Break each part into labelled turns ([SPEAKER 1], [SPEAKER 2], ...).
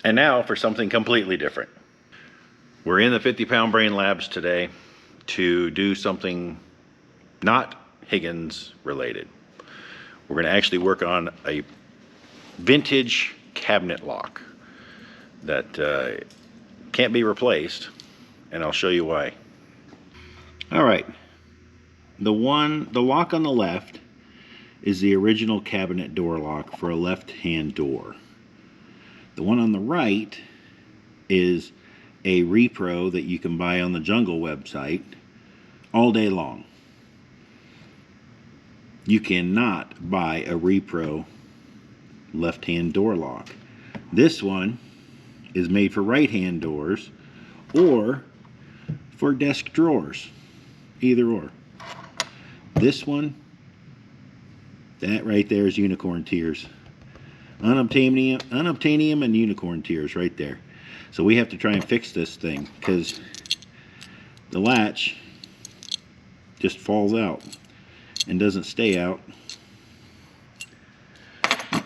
[SPEAKER 1] And now for something completely different. We're in the 50-pound brain labs today to do something not Higgins related. We're going to actually work on a vintage cabinet lock that can't be replaced, and I'll show you why. All right, the lock on the left is the original cabinet door lock for a left-hand door. The one on the right is a repro that you can buy on the Jungle website all day long. You cannot buy a repro left-hand door lock. This one is made for right-hand doors or for desk drawers, either or. This one, that right there is unicorn tears. Unobtainium and unicorn tears right there. So we have to try and fix this thing because the latch just falls out and doesn't stay out.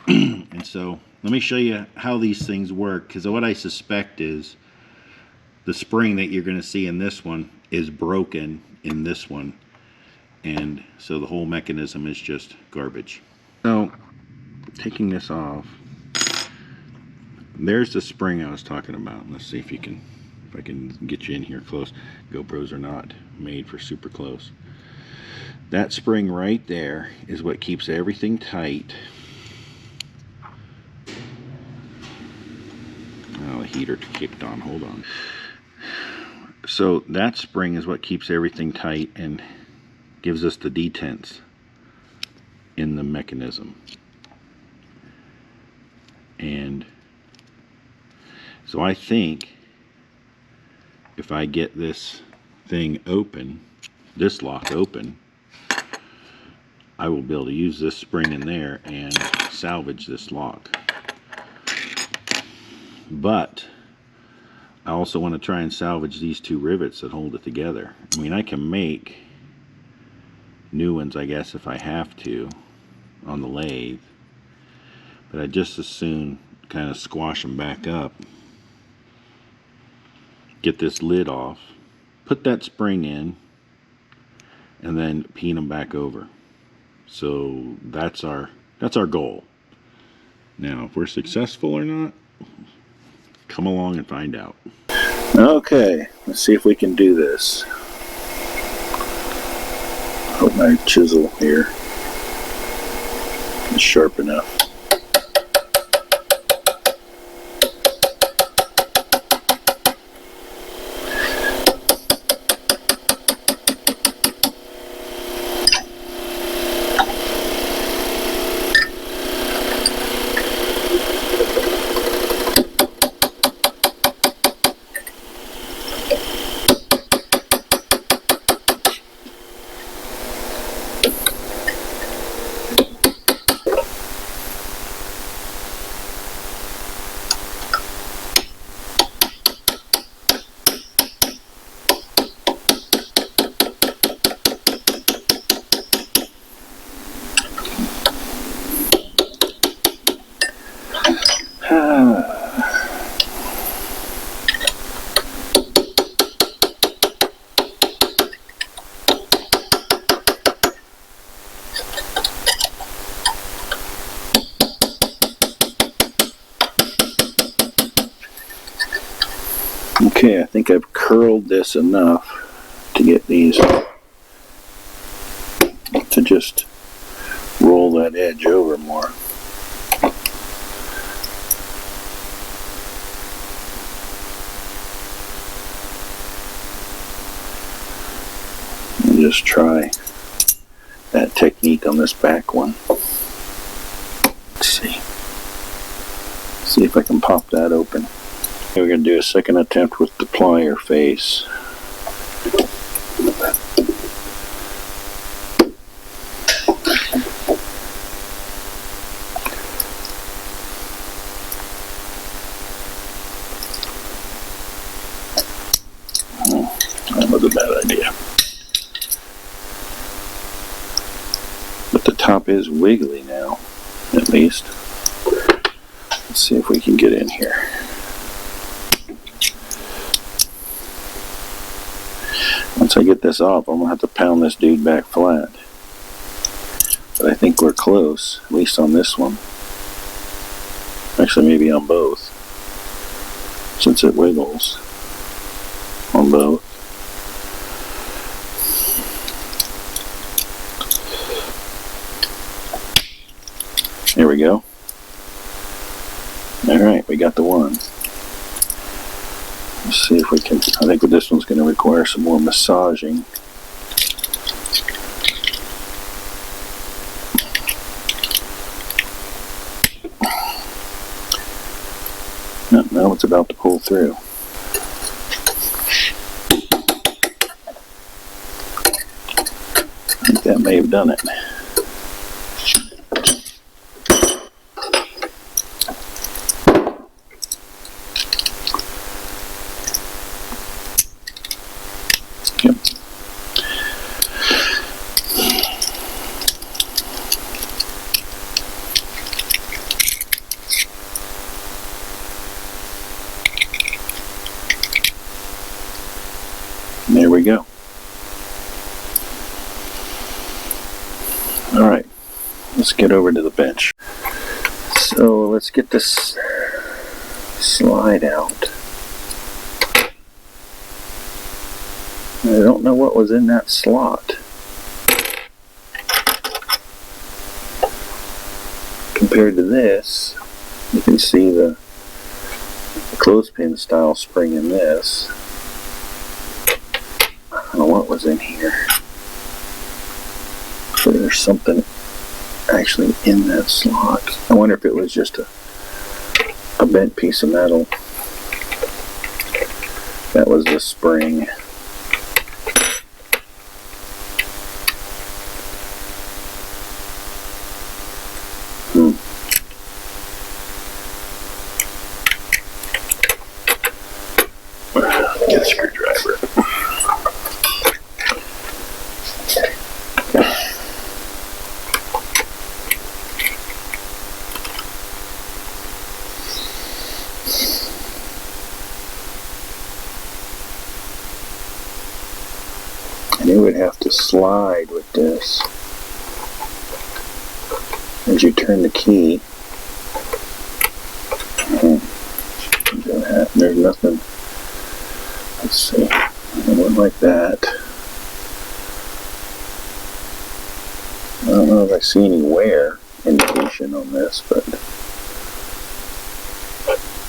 [SPEAKER 1] And so let me show you how these things work, because what I suspect is the spring that you're going to see in this one is broken in this one, and so the whole mechanism is just garbage. So taking this off, there's the spring I was talking about. Let's see if I can get you in here close. GoPros are not made for super close. That spring right there is what keeps everything tight. Oh, the heater kicked on. Hold on. So that spring is what keeps everything tight and gives us the detents in the mechanism. And so I think if I get this thing open, this lock open, I will be able to use this spring in there and salvage this lock. But I also want to try and salvage these two rivets that hold it together. I mean, I can make new ones, I guess, if I have to on the lathe, but I just as soon kind of squash them back up, get this lid off, put that spring in, and then peen them back over. So that's our goal. Now, if we're successful or not, come along and find out. Okay, let's see if we can do this. Hope my chisel here is sharp enough. Okay, I think I've curled this enough to get these to just roll that edge over more. And just try that technique on this back one. Let's see if I can pop that open. We're going to do a second attempt with the plier face. That was a bad idea. But the top is wiggly now, at least. Let's see if we can get in here. I get this off, I'm going to have to pound this dude back flat. But I think we're close, at least on this one. Actually, maybe on both, since it wiggles on both. There we go. Alright, we got the one. Let's see if we can, I think this one's going to require some more massaging. No, now it's about to pull through. I think that may have done it. Yep. There we go. Alright, let's get over to the bench. So let's get this slide out. I don't know what was in that slot. Compared to this, you can see the clothespin style spring in this. I don't know what was in here. So there's something actually in that slot. I wonder if it was just a bent piece of metal. That was the spring. Get a screwdriver. And you would have to slide with this as you turn the key. There's nothing. Let's see. It went like that. I don't know if I see any wear indication on this, but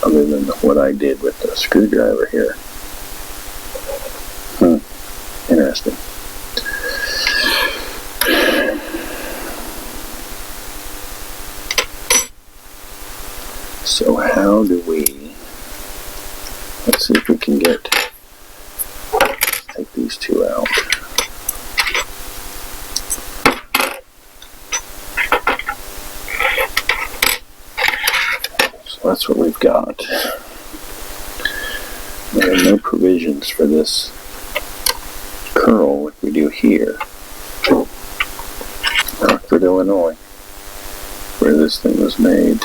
[SPEAKER 1] other than what I did with the screwdriver here. Interesting. So how do we, let's see if we can take these two out. So that's what we've got. There are no provisions for this curl like we do here. Rockford, Illinois, where this thing was made.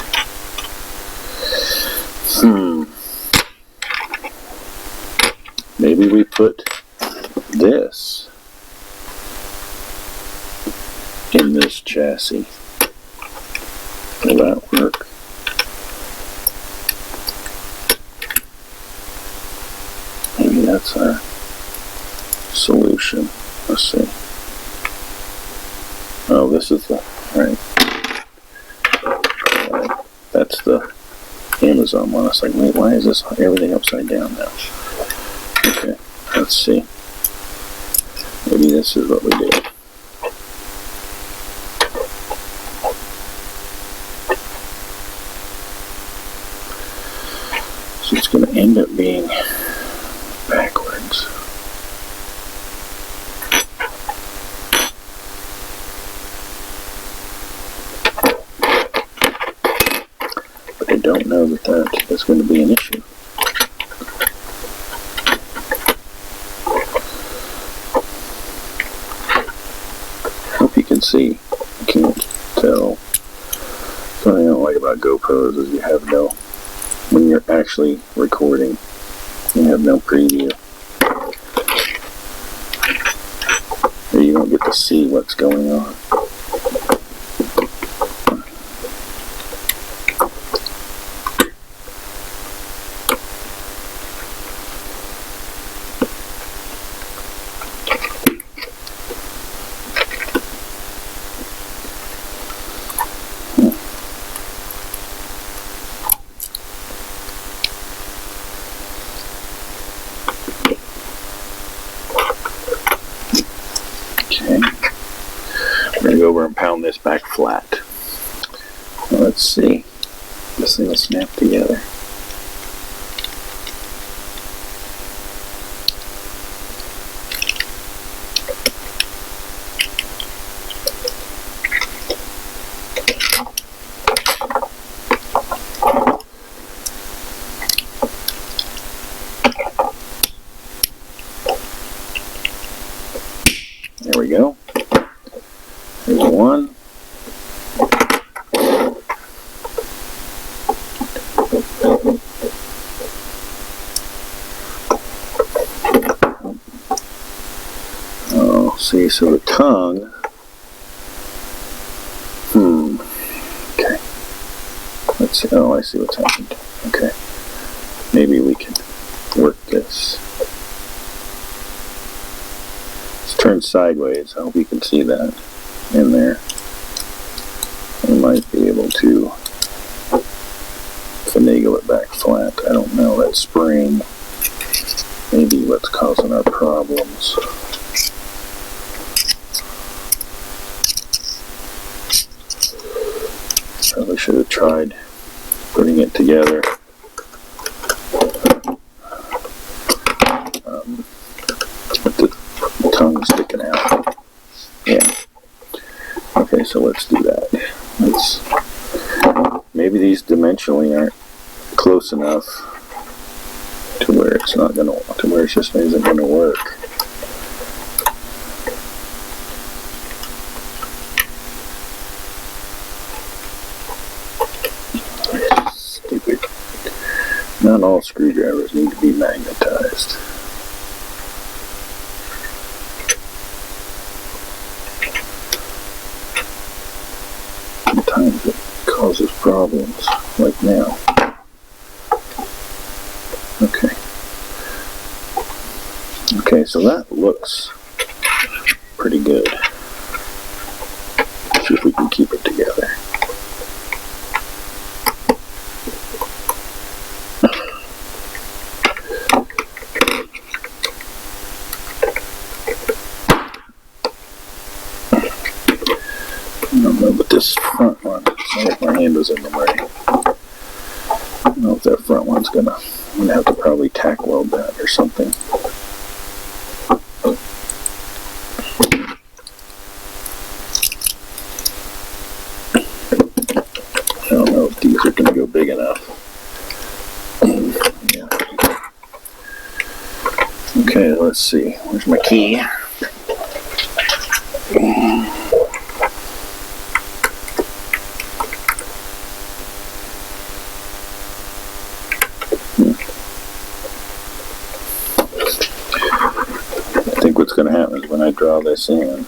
[SPEAKER 1] Maybe we put this in this chassis. Will that work? Maybe that's our solution. Let's see. Oh, this is the, right. That's the Amazon one. I was like, wait, why is this everything upside down now? Okay, let's see. Maybe this is what we do. So it's going to end up being backwards. But I don't know that that is going to be an issue. Hope you can see. I can't tell. Something I don't like about GoPros is you have no, when you're actually recording, you have no preview. to see what's going on. Okay, we're going to go over and pound this back flat. Well, let's see. This thing will snap together. There we go. There's one. Oh, see, so the tongue. Okay. Let's see. Oh, I see what's happened. Okay. Maybe we can work this. It's turned sideways. I hope you can see that in there. We might be able to finagle it back flat. I don't know. That spring may be what's causing our problems. Probably should have tried putting it together. With the tongue sticking out. Yeah. Okay, so let's do that. Maybe these dimensionally aren't close enough to where it's not gonna, to where it just isn't gonna work. Stupid. Not all screwdrivers need to be magnetized. Sometimes it causes problems, like now. Okay. Okay, so that looks pretty good. Let's see if we can keep it together. I don't know, but this front one, my hand was in the way. I don't know if that front one's I'm gonna have to probably tack weld that or something. I don't know if these are gonna go big enough. Yeah. Okay, let's see. Where's my key? What's going to happen is when I draw this in,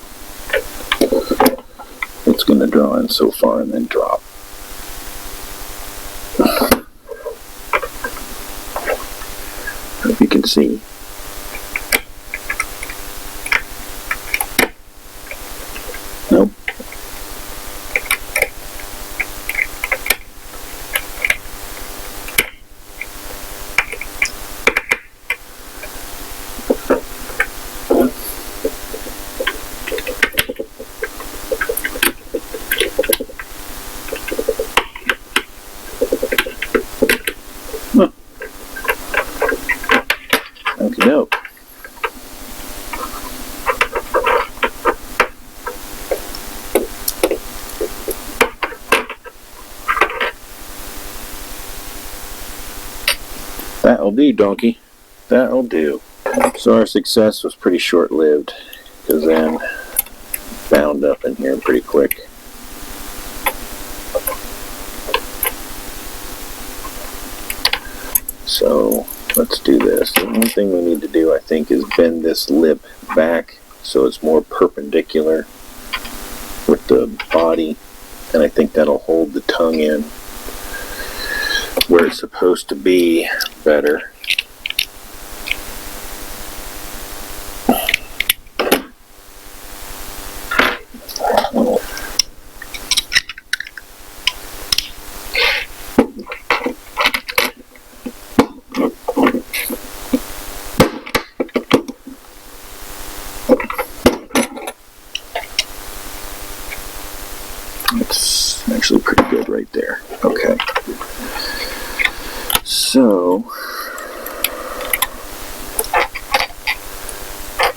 [SPEAKER 1] it's going to draw in so far and then drop. Hope you can see. Nope. Nope. That'll do, donkey. That'll do. So our success was pretty short-lived, because then bound up in here pretty quick. So let's do this. The only thing we need to do, I think, is bend this lip back so it's more perpendicular with the body, and I think that'll hold the tongue in where it's supposed to be better. It's actually pretty good right there. Okay. So,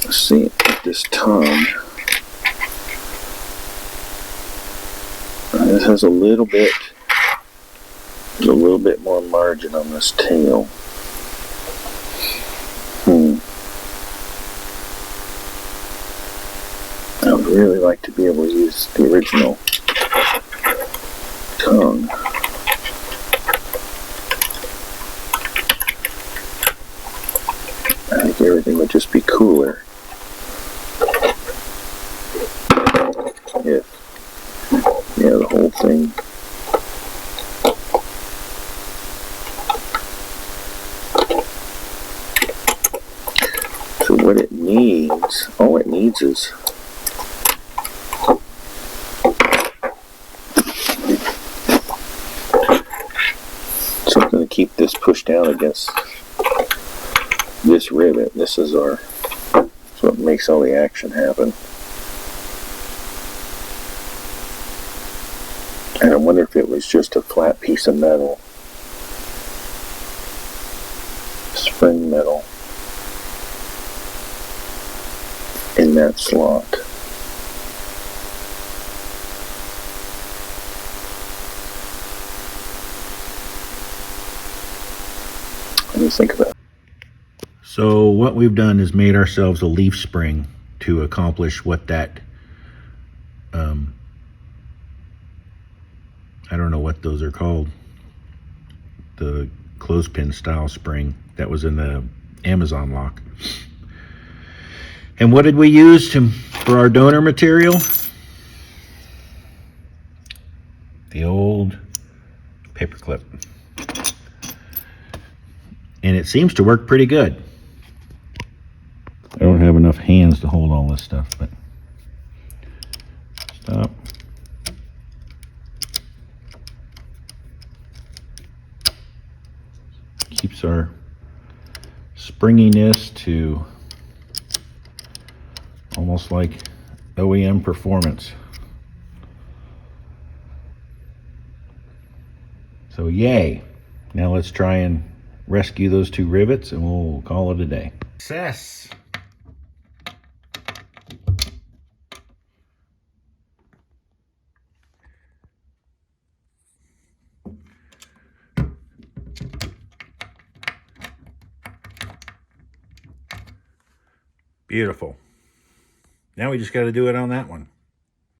[SPEAKER 1] let's see, with this tongue, this has a little bit more margin on this tail. I would really like to be able to use the original tongue. I think everything would just be cooler if, yeah, the whole thing. So what it needs, all it needs is something to keep this pushed down against this rivet. This is what makes all the action happen. And I wonder if it was just a flat piece of metal, spring metal, in that slot. What do you think about it? So what we've done is made ourselves a leaf spring to accomplish what that, I don't know what those are called, the clothespin style spring that was in the Amazon lock. And what did we use for our donor material? The old paper clip. And it seems to work pretty good. I don't have enough hands to hold all this stuff, but stop. Keeps our springiness to almost like OEM performance. So yay. Now let's try and rescue those two rivets and we'll call it a day. Success. Beautiful. Now we just got to do it on that one.